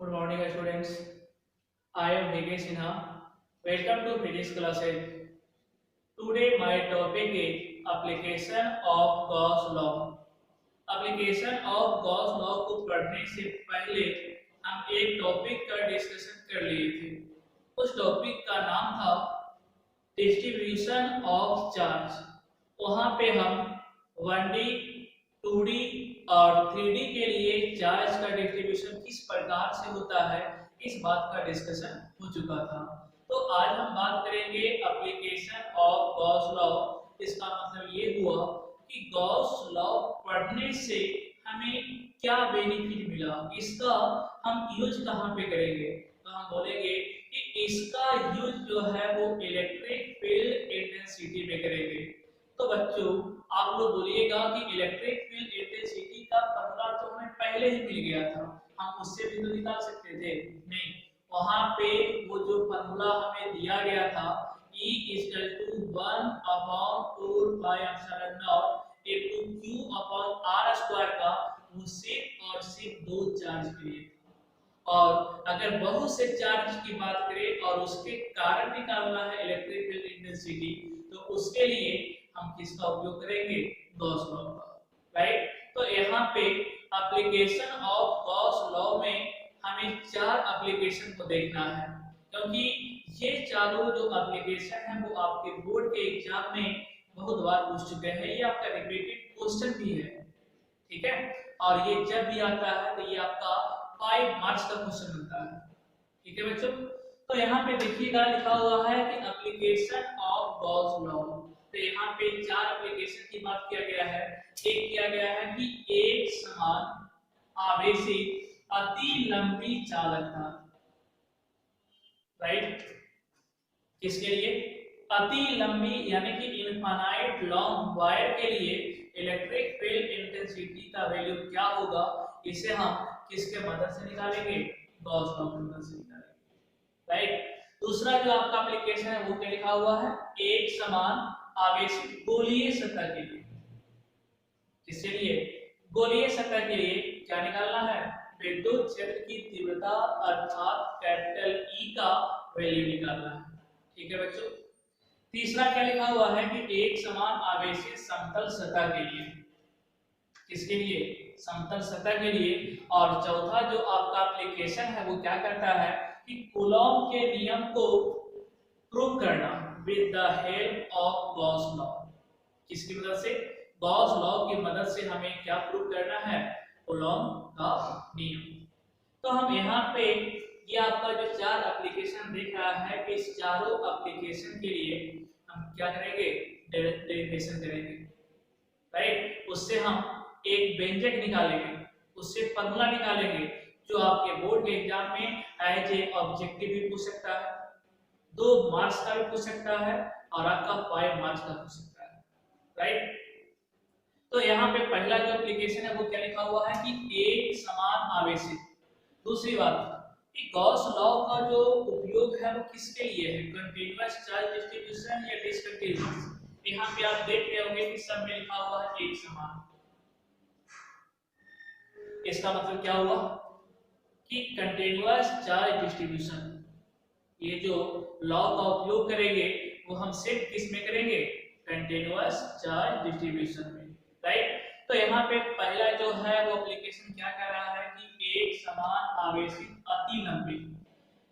Good morning, students. I am Vijay Sinha. Welcome to physics classes. Today, my topic is application of Gauss law. Application of Gauss law को पढ़ने से पहले हम एक topic का discussion कर लिए थे। उस टॉपिक का नाम था डिस्ट्रीब्यूशन ऑफ चार्ज। वहां पे हम 1D, 2D और 3D के लिए चार्ज का डिस्ट्रीब्यूशन किस प्रकार से होता है इस बात का डिस्कशन हो चुका था। तो आज हम बात करेंगे एप्लीकेशन ऑफ गॉस लॉ। इसका मतलब ये हुआ कि गॉस लॉ पढ़ने से हमें क्या बेनिफिट मिला, इसका हम यूज कहाँ पे करेंगे। तो हम बोलेंगे कि इसका यूज जो है वो इलेक्ट्रिक फील्ड इंटेंसिटी में करेंगे। तो बच्चों आप लोग बोलिएगा कि इलेक्ट्रिक फील्ड इंटेंसिटी का फॉर्मूला तो हमें पहले ही मिल गया था, हम उससे भी तो निकाल सकते थे। नहीं, वहां पे वो जो फॉर्मूला हमें दिया गया था E = 1/4 pi epsilon naught into Q/r² का, वो सिर्फ और सिर्फ दो चार्ज के लिए था। और अगर बहुत से चार्ज की बात करें और उसके कारण निकालना है इलेक्ट्रिक फील्ड इंटेंसिटी, तो उसके लिए हम किसका उपयोग करेंगे? गॉस लॉ का, राइट। तो यहाँ पे एप्लीकेशन ऑफ गॉस लॉ में हमें चार एप्लीकेशन को देखना है, क्योंकि ये चारों जो एप्लीकेशन है वो आपके बोर्ड के एग्जाम में बहुत बार पूछ चुके हैं। ये आपका रिपीटेड क्वेश्चन भी है, ठीक है। और ये जब भी आता है तो ये आपका 5 मार्क्स का क्वेश्चन होता है, ठीक है बच्चों। तो यहाँ पे देखिएगा लिखा हुआ है कि एप्लीकेशन ऑफ गॉस लॉ। तो यहाँ पे चार एप्लीकेशन की बात किया गया है। एक किया गया है कि एक समान आवेशित अति लंबी चालकता, राइट। किसके लिए? अति लंबी यानी कि इनफाइनाइट लॉन्ग वायर के लिए इलेक्ट्रिक फील्ड इंटेंसिटी का वैल्यू क्या होगा, इसे हम किसके मदद से निकालेंगे? गॉस लॉ की मदद से निकालेंगे, राइट। दूसरा जो आपका एप्लीकेशन है वो क्या लिखा हुआ है? एक समान आवेशित गोलीय सतह के लिए। किसके लिए? गोलीय सतह के लिए क्या निकालना है? विद्युत क्षेत्र की तीव्रता अर्थात कैपिटल E का वैल्यू निकालना है, ठीक है बच्चों। तीसरा क्या लिखा हुआ है कि एक समान आवेशित समतल सतह के लिए। किसके लिए? समतल सतह के लिए। और चौथा जो आपका एप्लीकेशन है वो क्या करता है कि कूलॉम के नियम को प्रूव करना with the help of Gauss law. किसकी मदद से? गॉस लॉ की मदद से हमें क्या प्रूव करना है? कूलॉम का नियम। तो हम यहाँ पे ये आपका जो चार एप्लीकेशन देख रहा है कि इस चारों एप्लीकेशन के लिए हम क्या करेंगे? डेरिवेशन करेंगे, राइट। उससे हम एक व्यंजक निकालेंगे, उससे फॉर्मूला निकालेंगे जो आपके बोर्ड के एग्जाम में एज ए ऑब्जेक्टिव भी पूछ सकता है, 2 मार्क्स का भी पूछ सकता है और आपका 5 मार्क्स का पूछ सकता है, राइट। तो यहाँ पे पहला जो एप्लीकेशन है वो क्या लिखा हुआ है कि एक समान आवेशित। दूसरी बात कि गॉस लॉ का जो उपयोग है वो किसके लिए है? कंटीन्यूअस चार्ज डिस्ट्रीब्यूशन या डिसकंटीन्यूअस? यहाँ पे आप देख रहे होंगे कि सब में लिखा हुआ है एक समान। इसका मतलब क्या हुआ कि कंटीन्यूअस चार्ज डिस्ट्रीब्यूशन, ये जो लॉ का उपयोग करेंगे वो हम सिर्फ किस में करेंगे? कंटीन्यूअस चार्ज डिस्ट्रीब्यूशन में, राइट। तो यहाँ पे पहला जो है वो एप्लीकेशन क्या कर रहा है कि एक समान आवेशित अति लंबी।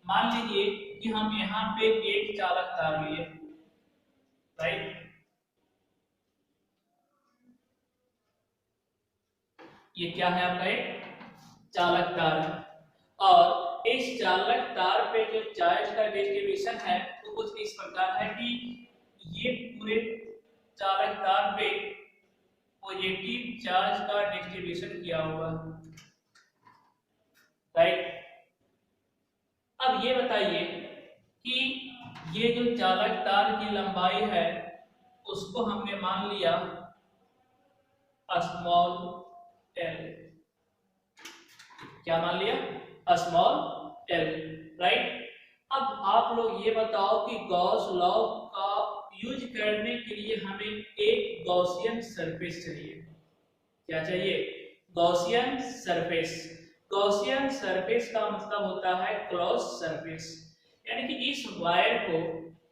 मान लीजिए कि हम यहाँ पे एक चालक तार लिए, राइट। ये क्या है आपका? एक चालक तार है और इस चालक तार पे जो चार्ज का डिस्ट्रीब्यूशन है वो कुछ इस प्रकार है कि ये पूरे चालक तार पे पॉजिटिव चार्ज का डिस्ट्रीब्यूशन किया हुआ है, राइट। अब ये बताइए कि ये जो चालक तार की लंबाई है उसको हमने मान लिया स्मॉल l। क्या मान लिया? Small l, right. अब आप लोग ये बताओ कि गॉस लॉ का यूज करने के लिए हमें एक गॉसियन सरफेस चाहिए। क्या चाहिए? Gaussian surface. गॉसियन सरफेस का मतलब होता है क्लोज सरफेस, यानी कि इस वायर को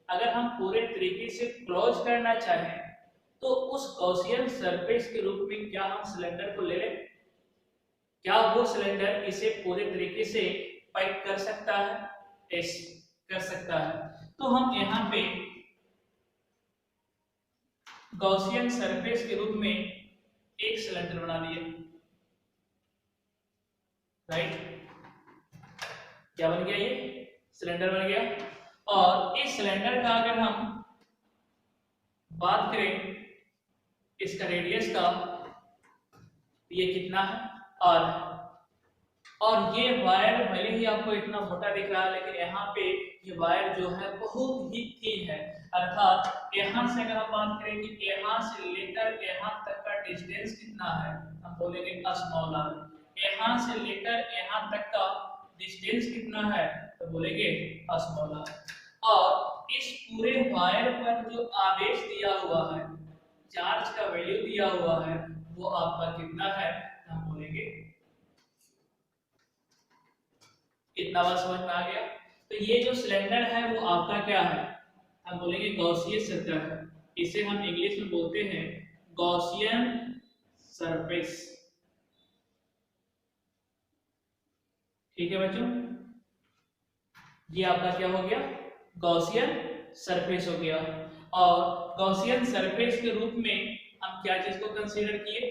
अगर हम पूरे तरीके से क्लोज करना चाहें तो उस गॉसियन सरफेस के रूप में क्या हम सिलेंडर को ले लें? क्या वो सिलेंडर इसे पूरे तरीके से पैक कर सकता है? यस, कर सकता है। तो हम यहाँ पे गॉसियन सरफेस के रूप में एक सिलेंडर बना दिए, राइट? क्या बन गया? ये सिलेंडर बन गया। और इस सिलेंडर का अगर हम बात करें इसका रेडियस का, ये कितना है? और ये वायर भले ही आपको इतना मोटा दिख रहा है, लेकिन यहाँ पे ये वायर जो है बहुत ही थिन है। अर्थात यहाँ से अगर हम बात करें कि यहाँ से लेकर यहाँ तक का डिस्टेंस कितना है, हम बोलेंगे स्मॉल आर। यहाँ से लेकर यहाँ तक का डिस्टेंस कितना है, तो बोलेंगे स्मॉल आर। और इस पूरे वायर पर जो आवेश दिया हुआ है, चार्ज का वैल्यू दिया हुआ है, वो आपका कितना है, हम बोलेंगे। इतना बात समझ में आ गया? तो ये जो सिलेंडर है वो आपका क्या है, हम बोलेंगे गॉसियन सरफेस है। इसे हम इंग्लिश में बोलते हैं गॉसियन सरफेस। ठीक है बच्चों, ये आपका क्या हो गया, गॉसियन सरफेस हो गया। और गॉसियन सरफेस के रूप में हम क्या चीज को कंसीडर किए,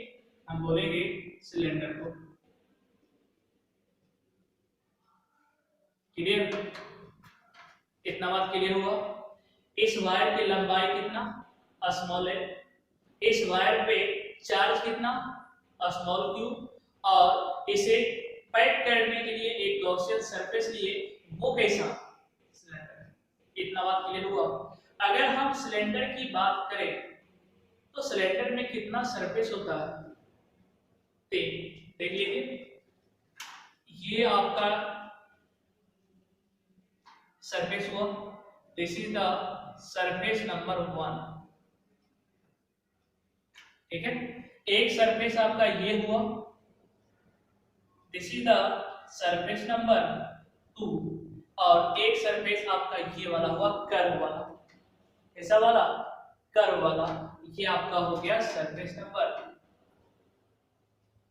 हम बोलेंगे सिलेंडर को। क्लियर? कितना बात क्लियर हुआ? इस वायर की लंबाई कितना, स्मॉल है। इस वायर पे चार्ज कितना, स्मॉल क्यू। और इसे पैक करने के लिए एक गॉसियन सरफेस लिए, वो कैसा, सिलेंडर। इतना बात क्लियर हुआ? अगर हम सिलेंडर की बात करें तो सिलेंडर में कितना सरफेस होता है, देख लीजिए। ये आपका सरफेस हुआ, this is the surface number 1। ठीक है, एक सरफेस आपका ये हुआ, this is the surface number 2। और एक सरफेस आपका ये वाला हुआ, कर्व वाला। कैसा वाला, कर्व वाला। ये आपका हो गया सरफेस नंबर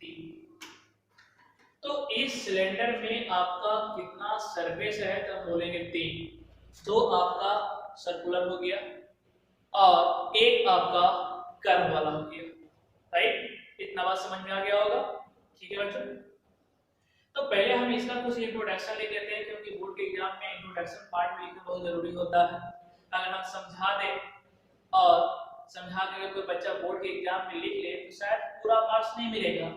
3। तो इस सिलेंडर में आपका कितना सरफेस है, तो बोलेंगे 3। दो आपका सर्कुलर हो गया और एक आपका कर्व वाला हो गया, राइट? इतना बात समझ में आ गया होगा? ठीक है बच्चों, तो पहले हम इसका कुछ इंट्रोडक्शन ले लेते हैं, क्योंकि बोर्ड के एग्जाम में इंट्रोडक्शन पार्ट में लिखना बहुत जरूरी होता है। अगर हम समझा दें और समझा के कोई बच्चा बोर्ड के एग्जाम में लिख ले तो शायद पूरा मार्क्स नहीं मिलेगा।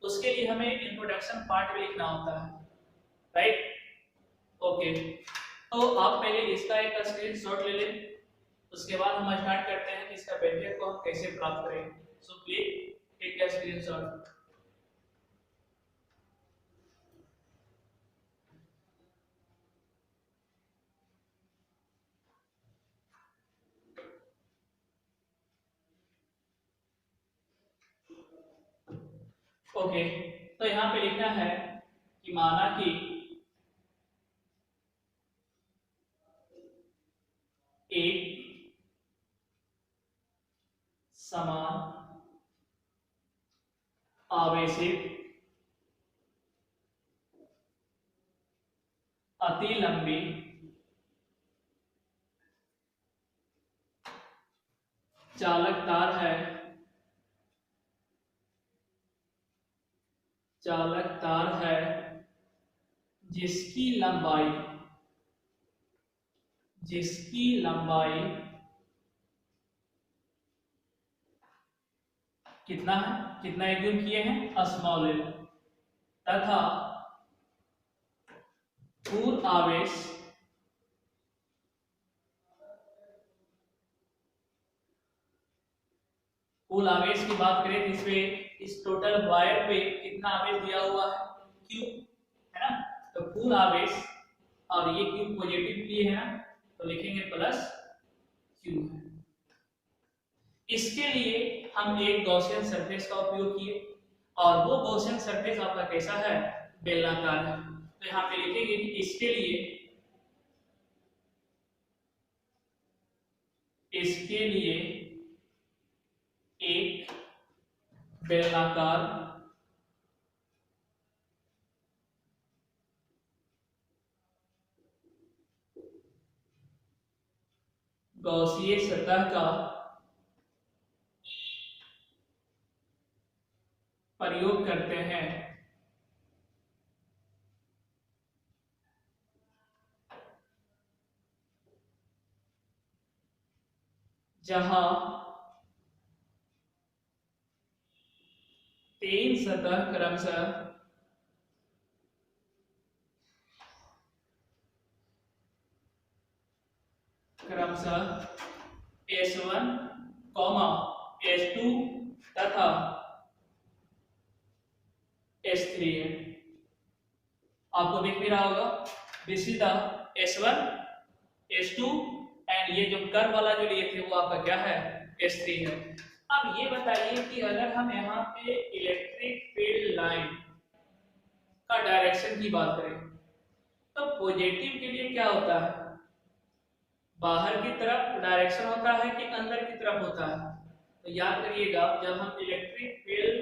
उसके लिए हमें इंट्रोडक्शन पार्ट भी लिखना होता है, राइट? ओके, तो आप पहले इसका एक स्क्रीनशॉट ले लें, उसके बाद हम स्टार्ट करते हैं कि इसका व्यंजक को हम कैसे प्राप्त करें। So please take a screenshot. Okay, तो यहाँ पे लिखना है कि माना कि एक समान आवेशित अति लंबी चालक तार है जिसकी लंबाई कितना है, कितना एज्यूम किए हैं, स्मॉल एल, तथा पूर्ण आवेश कुल आवेश की बात करें तो इसमें इस टोटल वायर पे कितना आवेश दिया हुआ है, Q, है ना? तो कुल आवेश, और ये Q पॉजिटिव लिए है ना, तो लिखेंगे प्लस Q है। इसके लिए हम एक गॉसियन सरफेस का उपयोग किए, और वो गॉसियन सरफेस आपका कैसा है, बेलनाकार है। तो यहाँ पे लिखेंगे कि इसके लिए एक बेलनाकार गौसीय सतह का प्रयोग करते हैं, जहां 3 सतह क्रमशः S1, S2 तथा S3 है। आपको दिख भी रहा होगा, this is the S1, S2 and ये जो कर्व वाला जो लिए थे वो आपका क्या है, S3 है। अब ये बताइए कि अगर हम यहाँ पे इलेक्ट्रिक फील्ड लाइन का डायरेक्शन की बात करें तो पॉजिटिव के लिए क्या होता है, बाहर की तरफ डायरेक्शन होता है कि अंदर की तरफ होता है। तो याद करिएगा, जब हम इलेक्ट्रिक फील्ड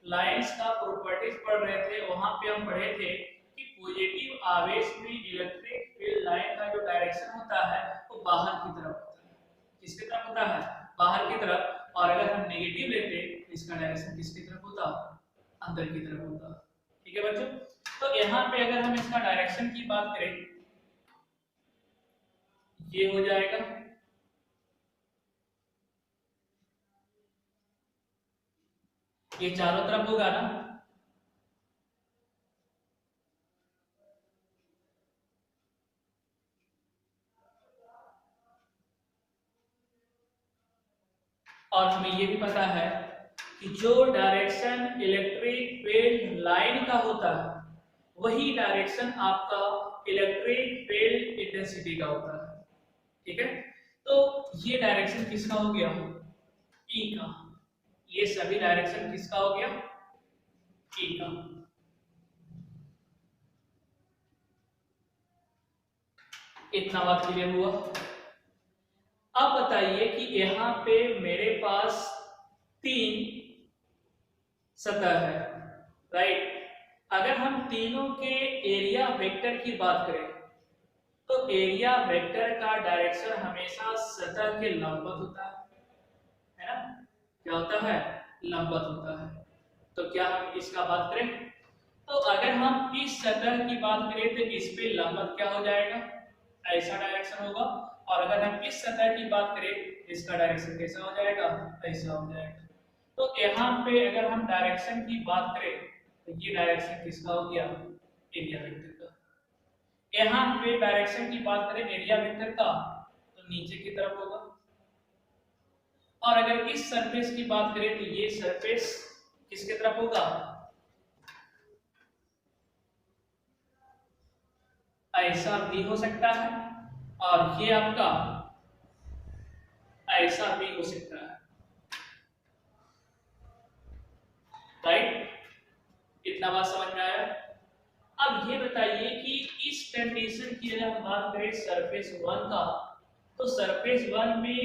लाइंस का प्रॉपर्टीज पढ़ रहे थे वहां पे हम पढ़े थे कि पॉजिटिव आवेश में इलेक्ट्रिक फील्ड लाइन का जो डायरेक्शन होता है वो बाहर की तरफ होता है। किसकी तरफ होता है, बाहर की तरफ। और अगर हम नेगेटिव लेते तो इसका डायरेक्शन किसकी तरफ होता, अंदर की तरफ होता। ठीक है बच्चों, तो यहाँ पे अगर हम इसका डायरेक्शन की बात करें, ये हो जाएगा, ये चारों तरफ होगा ना, और हमें ये भी पता है कि जो डायरेक्शन इलेक्ट्रिक फील्ड लाइन का होता है वही डायरेक्शन आपका इलेक्ट्रिक फील्ड इंटेंसिटी का होता है। ठीक है, तो ये डायरेक्शन किसका हो गया, ई का। ये सभी डायरेक्शन किसका हो गया, ई का। इतना बात क्लियर हुआ। अब बताइए कि यहाँ पे मेरे पास 3 सतह है, राइट। अगर हम तीनों के एरिया वेक्टर की बात करें तो एरिया वेक्टर का डायरेक्शन हमेशा सतह के लंबवत होता है ना, क्या होता है, लंबवत होता है। तो क्या हम इसका बात करें, तो अगर हम इस सतह की बात करें तो इस पे लंबवत क्या हो जाएगा, ऐसा डायरेक्शन होगा। और अगर हम इस सतह की बात करें इसका डायरेक्शन कैसा हो जाएगा, ऐसा हो जाएगा। तो यहाँ पे अगर हम डायरेक्शन की बात करें तो ये डायरेक्शन किसका हो गया, एरिया वेक्टर का। यहाँ पे डायरेक्शन की बात करें एरिया वेक्टर का तो नीचे की तरफ होगा। और अगर इस सरफेस की बात करें तो ये सरफेस किसकी तरफ होगा, ऐसा भी हो सकता है और ये आपका ऐसा भी हो सकता है, राइट। इतना बात समझ में आया। अब ये बताइए कि इस कंडीशन की अगर हम बात करें सरफेस 1 का, तो सरफेस 1 में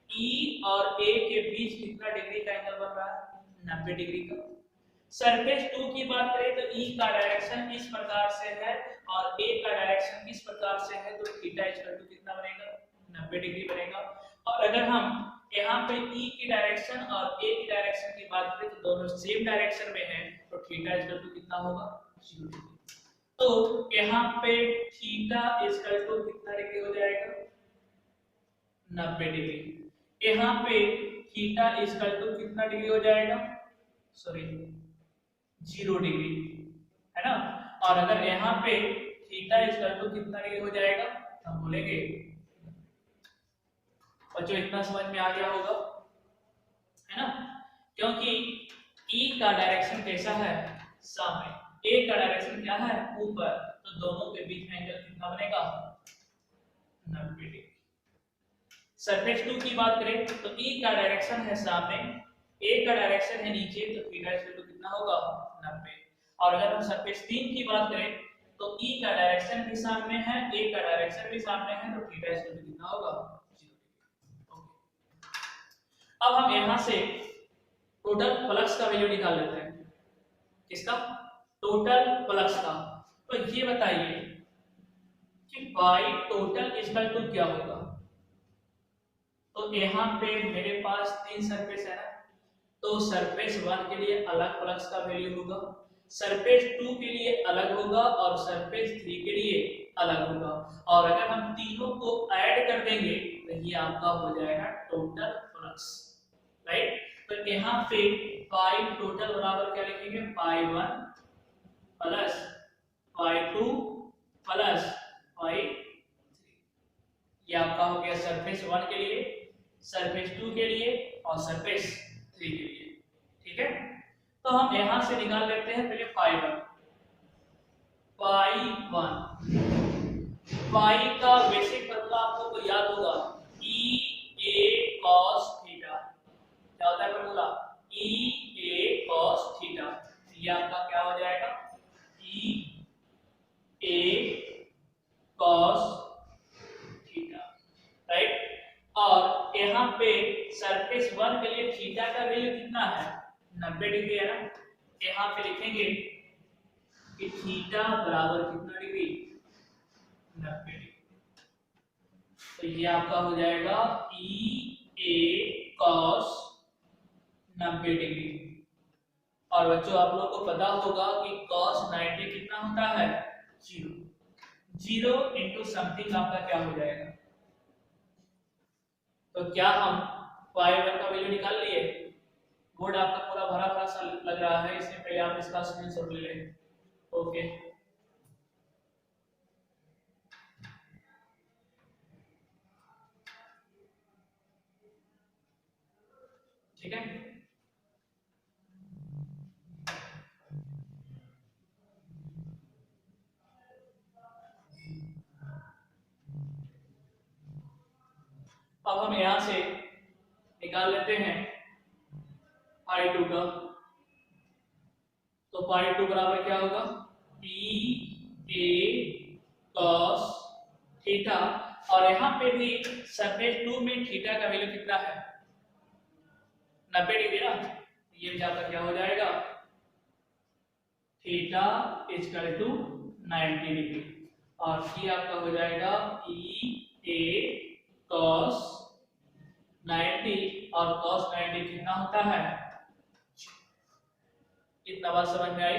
E और A के बीच कितना डिग्री का एंगल बन रहा है, 90 डिग्री का। सरफेस 2 की बात करें तो E का डायरेक्शन इस प्रकार से है और A का डायरेक्शन इस प्रकार से है, तो थीटा इक्वल टू कितना बनेगा, 90 डिग्री बनेगा। और अगर हम यहाँ पे E की डायरेक्शन और A की डायरेक्शन की बात करें तो दोनों सेम डायरेक्शन में है, तो थीटा इक्वल टू कितना होगा, 0 डिग्री। तो यहाँ पे थीटा इक्वल टू कितना डिग्री हो जाएगा, 90 डिग्री। यहाँ पे थीटा इक्वल टू कितना डिग्री हो जाएगा, सॉरी 0 डिग्री, है ना। और अगर यहाँ पे थीटा इक्वल टू कितना डिग्री हो जाएगा, हम बोलेंगे। बच्चों इतना समझ में आ गया होगा, है ना, क्योंकि E का डायरेक्शन कैसा है, सामने, A का डायरेक्शन क्या है, ऊपर, तो दोनों के बीच में एंगल कितना बनेगा, 90 डिग्री। सरफेस 2 की बात करें तो E का डायरेक्शन है सामने, A का डायरेक्शन है नीचे, तो थीटा इक्वल टू कितना होगा, 90। और अगर हम सरफेस 3 की बात करें तो E का डायरेक्शन भी सामने है, A का डायरेक्शन भी सामने है, तो थीटा इसका कितना होगा 0 डिग्री। अब हम यहां से टोटल फ्लक्स का वैल्यू निकाल लेते हैं। किसका? टोटल फ्लक्स का। तो ये बताइए कि y टोटल इक्वल टू क्या होगा। तो यहाँ पे मेरे पास 3 सरफेस है ना, तो सरफेस 1 के लिए अलग फ्लक्स का वैल्यू होगा, सरफेस 2 के लिए अलग होगा और सरफेस 3 के लिए अलग होगा। और अगर हम तीनों को ऐड कर देंगे तो ये आपका हो जाएगा टोटल फ्लक्स, राइट। तो यहाँ पे पाई टोटल बराबर क्या लिखेंगे, पाई 1 प्लस पाई 2 प्लस पाई 3। ये आपका हो गया सरफेस 1 के लिए, सरफेस 2 के लिए और सरफेस 3 के लिए। ठीक है, तो हम यहां से निकाल लेते हैं पहले पाई 1। पाई का बेसिक फॉर्मूला आपको तो याद होगा, ई ए कॉस थीटा। क्या होता है फॉर्मूला? ई ए कॉस थीटा। ये आपका क्या हो जाएगा, ई ए कॉस थीटा, राइट। और यहाँ पे सरफेस 1 के लिए थीटा का वैल्यू कितना है, 90 डिग्री है ना। यहाँ पे लिखेंगे कि थीटा बराबर कितना डिग्री, 90 डिग्री। तो ये आपका हो जाएगा ई ए कॉस 90 डिग्री। और बच्चों आप लोगों को पता होगा कि cos 90 कितना होता है, 0। 0 इंटू समथिंग आपका क्या हो जाएगा। तो क्या हम y1 का वैल्यू निकाल लिए? बोर्ड आपका पूरा भरा भरा सा लग रहा है, इससे पहले आप इसका स्क्रीनशॉट ले लें। ओके, ठीक है। अब हम यहां से निकाल लेते हैं पाई 2 का। तो पाई 2 बराबर क्या होगा, ई ए कॉस थीटा। और यहाँ पे भी सरफेस 2 में थीटा का वैल्यू कितना है, 90 डिग्री ना। ये जाकर क्या हो जाएगा, थीटा इक्वल टू 90 डिग्री। और ये आपका हो जाएगा ई ए कॉस 90। और कॉस 90 कितना होता है, इतना बात समझ में आई,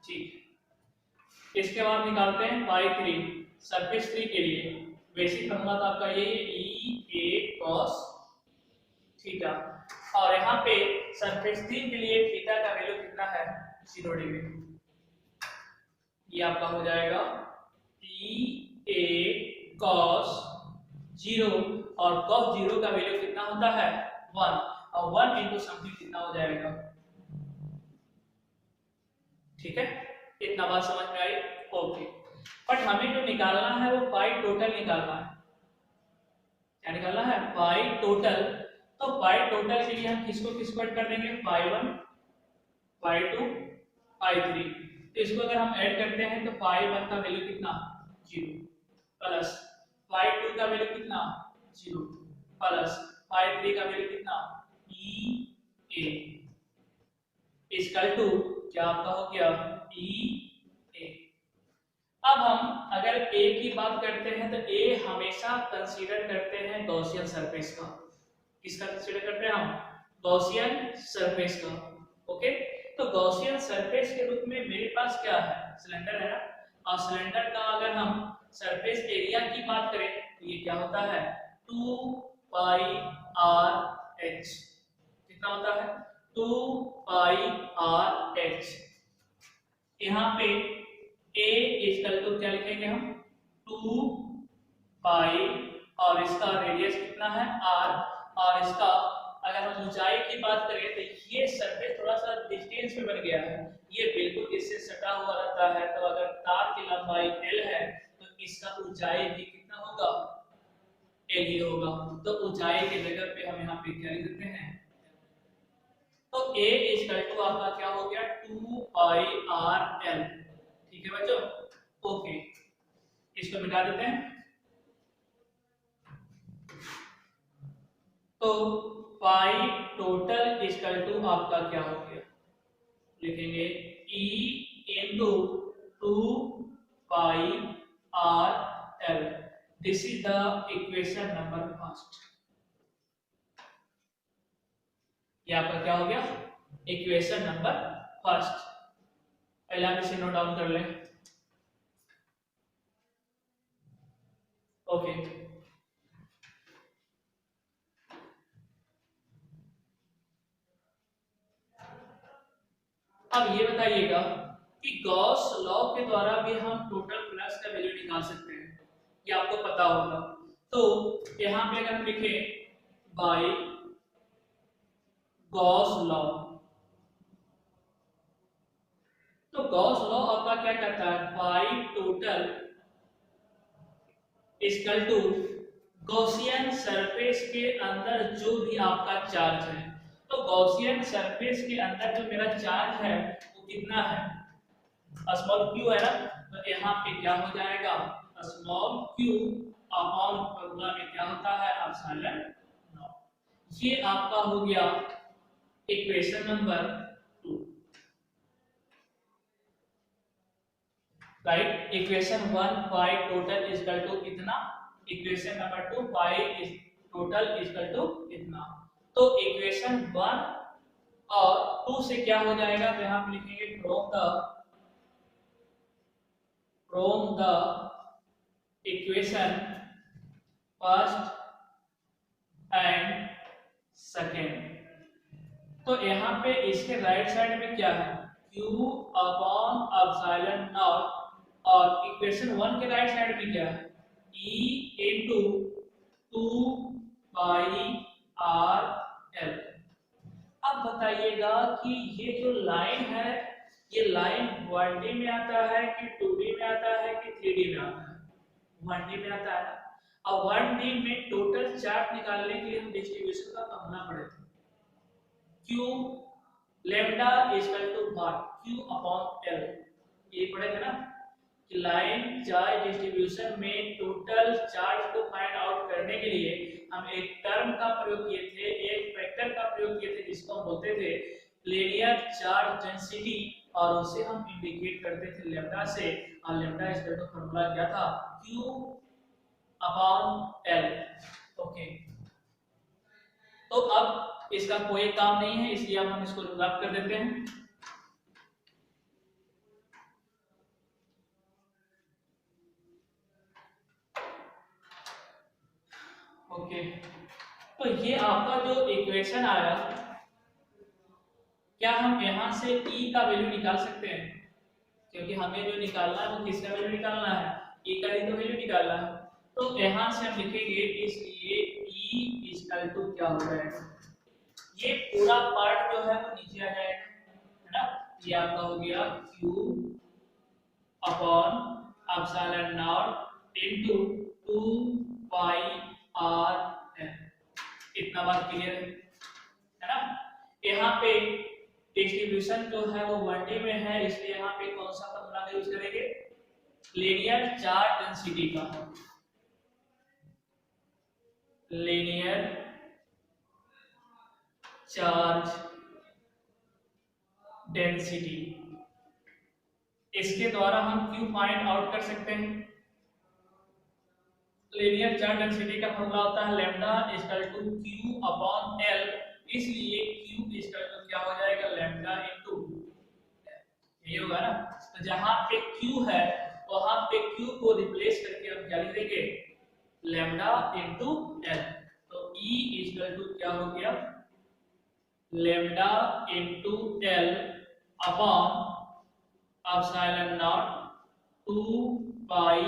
ठीक। इसके बाद निकालते हैं पाई 3, सरफेस 3 के लिए बेसिक फॉर्मूला तो आपका यही है, ई ए कॉस थीटा। और यहाँ पे सरफेस 3 के लिए थीटा का वैल्यू कितना है, 0 डिग्री। ये आपका हो जाएगा ई ए कॉस 0। और कॉस 0 का वैल्यू कितना होता है, 1। और 1 इंटू समथिंग कितना हो जाएगा, ठीक है। इतना बात समझ में आई, ओके। बट हमें जो निकालना है वो पाई टोटल निकालना है। क्या निकालना है, पाई टोटल। तो पाई टोटल के लिए हम किसको ऐड कर देंगे, पाई 1 पाई 2 पाई 3। तो इसको अगर हम ऐड करते हैं तो पाई 1 का वैल्यू कितना, 0 प्लस पाई 2 का वैल्यू कितना, 0 प्लस पाई 3 का वैल्यू कितना, ई ए इक्वल टू क्या आपका हो गया, ई ए। अब हम अगर ए की बात करते हैं तो ए हमेशा कंसीडर करते हैं गॉसियन सरफेस का। किसका कंसीडर करते हैं हम, गॉसियन सरफेस का। ओके, तो गॉसियन सरफेस के रूप में मेरे पास क्या है, सिलेंडर है ना। और सिलेंडर का अगर हम सरफेस एरिया की बात करें तो ये क्या होता है, 2 पाई आर एच। कितना होता है, 2 पाई आर एच। यहाँ पे a इक्वल टू क्या लिखेंगे हम, 2 पाई और इसका रेडियस कितना है r। और इसका अगर हम ऊंचाई की बात करें तो ये सरफेस थोड़ा सा डिस्टेंस में बन गया है, ये बिल्कुल इससे सटा हुआ रहता है। तो अगर तार की लंबाई l है तो इसका ऊंचाई भी कितना होगा, l ही होगा। तो ऊंचाई की जगह पे हम यहाँ पे क्या लिख देते हैं, तो a इक्वल टू आपका क्या हो गया 2 पाई आर एल। ठीक है बच्चों, ओके, इसको मिटा देते हैं। तो पाई टोटल इक्वल टू आपका क्या हो गया, लिखेंगे E into 2 pi R L. This is the equation number first. ये आपका क्या हो गया, इक्वेशन नंबर फर्स्ट। पहले आप इसे नोट डाउन कर लें। ओके, अब ये बताइएगा कि गॉस लॉ के द्वारा भी हम टोटल फ्लक्स का वैल्यू निकाल सकते हैं, ये आपको पता होगा। तो यहाँ पे अगर हम लिखें बाय गॉस लॉ, तो गॉस लॉ आपका क्या कहता है, by total equal to Gaussian surface के अंदर जो भी आपका चार्ज है। तो गॉसियन सरफेस के अंदर जो मेरा चार्ज है वो कितना है, स्मॉल q है ना। तो यहाँ पे क्या हो जाएगा, स्मॉल q अपॉन फॉर्मूला में क्या होता है एप्सिलॉन नॉट। ये आपका हो गया इक्वेशन नंबर 2, राइट। इक्वेशन 1 पाई टोटल इक्वल टू इतना, इक्वेशन नंबर 2 पाई इज टोटल इक्वल टू इतना। तो इक्वेशन 1 और 2 से क्या हो जाएगा, तो यहाँ पे लिखेंगे from the equation first and second. तो यहाँ पे इसके राइट साइड में क्या है, q अपॉन एप्सिलॉन नॉट, और इक्वेशन 1 के राइट साइड में क्या है, e इनटू 2 पाई आर एल। अब बताइएगा कि ये जो लाइन है, ये लाइन 1D में आता है कि 2D में आता है कि 3D में आता है, 1D में आता है। अब 1D में टोटल चार्ज निकालने के लिए हम डिस्ट्रीब्यूशन का फॉर्मूला पढ़े थे, Q lambda equal to what, Q upon L। ये पढ़े थे ना कि लाइन चार्ज डिस्ट्रीब्यूशन में टोटल चार्ज को फाइंड आउट करने के लिए हम एक टर्म का प्रयोग किए थे, एक फैक्टर का प्रयोग किए थे जिसको हम बोलते थे लीनियर चार्ज डेंसिटी, और उसे हम इंडिकेट करते थे लैम्डा से। और लैम्डा इक्वल टू फॉर्मूला क्या था, Q अपॉन L। ओके, तो अब इसका कोई काम नहीं है, इसलिए अब हम इसको रद्द कर देते हैं। ओके, तो ये आपका जो इक्वेशन आया, क्या हम यहाँ से E का वैल्यू निकाल सकते हैं, क्योंकि हमें जो निकालना है वो किसका वैल्यू निकालना है, E का ही तो वैल्यू निकालना है। तो यहाँ से हम लिखेंगे, इसलिए E इक्वल टू क्या हो जाएगा, ये पूरा पार्ट जो है वो नीचे आ जाएगा, है ना। ये आपका हो गया Q upon epsilon naught into 2 पाई आर एल। इतना बात क्लियर है ना। यहाँ पे डिस्ट्रीब्यूशन जो है वो 1D में है, इसलिए यहाँ पे कौन सा फॉर्मूला का यूज करेंगे, लीनियर चार्ज डेंसिटी का, लीनियर चार्ज डेंसिटी। इसके द्वारा हम Q फाइंड आउट कर सकते हैं। लीनियर चार्ज डेंसिटी का फॉर्मूला होता है lambda equal to Q upon L, इसलिए Q इक्वल टू क्या हो जाएगा, लैम्डा इनटू, यही होगा ना। तो जहां पे Q है वहां पे Q को रिप्लेस करके हम क्या लिख देंगे, लैम्डा इनटू L। तो E इक्वल टू क्या हो गया, lambda into L upon epsilon not 2 pi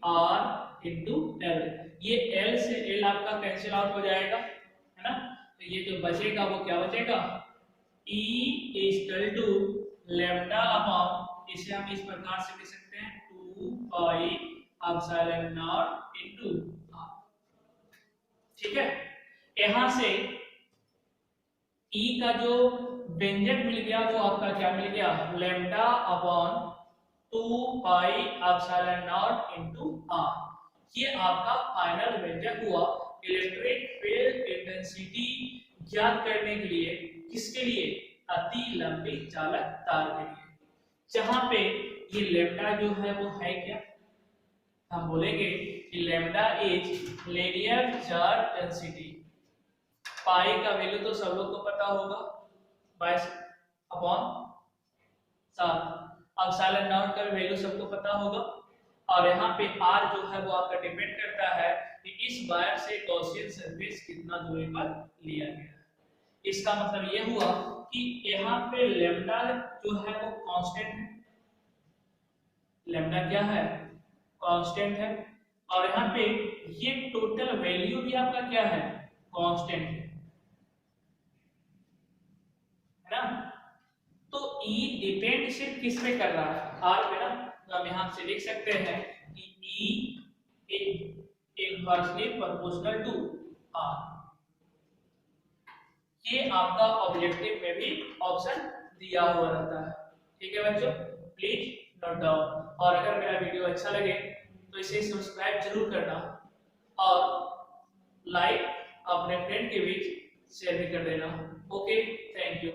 r into L। ये L से L आपका कैंसिल आउट हो जाएगा, है ना। तो ये जो बचेगा वो क्या बचेगा, E equal to lambda upon, इसे हम इस प्रकार से लिख सकते हैं 2 pi epsilon naught into r। ठीक है, यहां से E का जो व्यंजक मिल गया तो आपका क्या मिल गया, lambda upon 2 pi epsilon naught into R. ये आपका फाइनल व्यंजक हुआ इलेक्ट्रिक फील्ड इंटेंसिटी ज्ञात करने के लिए। किसके लिए, अति लंबी चालक तार के लिए। जहां पे ये लैम्डा जो है वो है क्या, हम बोलेंगे कि lambda is linear charge density. Pi का वैल्यू तो सब लोग को पता होगा, 22 अपॉन 7। एप्सिलॉन नॉट का वैल्यू सबको पता होगा। और यहाँ पे r जो है वो आपका डिपेंड करता है कि इस वायर से गॉसियन सरफेस कितना दूरी पर लिया गया है। इसका मतलब ये हुआ कि यहाँ पे लैम्डा जो है वो कांस्टेंट है, लैम्डा क्या है, कांस्टेंट है। और यहाँ पे ये टोटल वैल्यू भी आपका क्या है, कांस्टेंट है ना। तो E डिपेंड सिर्फ किस पे कर रहा है, R पे ना। तो हम यहाँ से लिख सकते हैं कि E inversely proportional to R। ये आपका ऑब्जेक्टिव में भी ऑप्शन दिया हुआ रहता है। ठीक है बच्चों, प्लीज नोट डाउन। और अगर मेरा वीडियो अच्छा लगे तो इसे सब्सक्राइब जरूर करना और लाइक अपने फ्रेंड के बीच शेयर भी कर देना। Okay, thank you.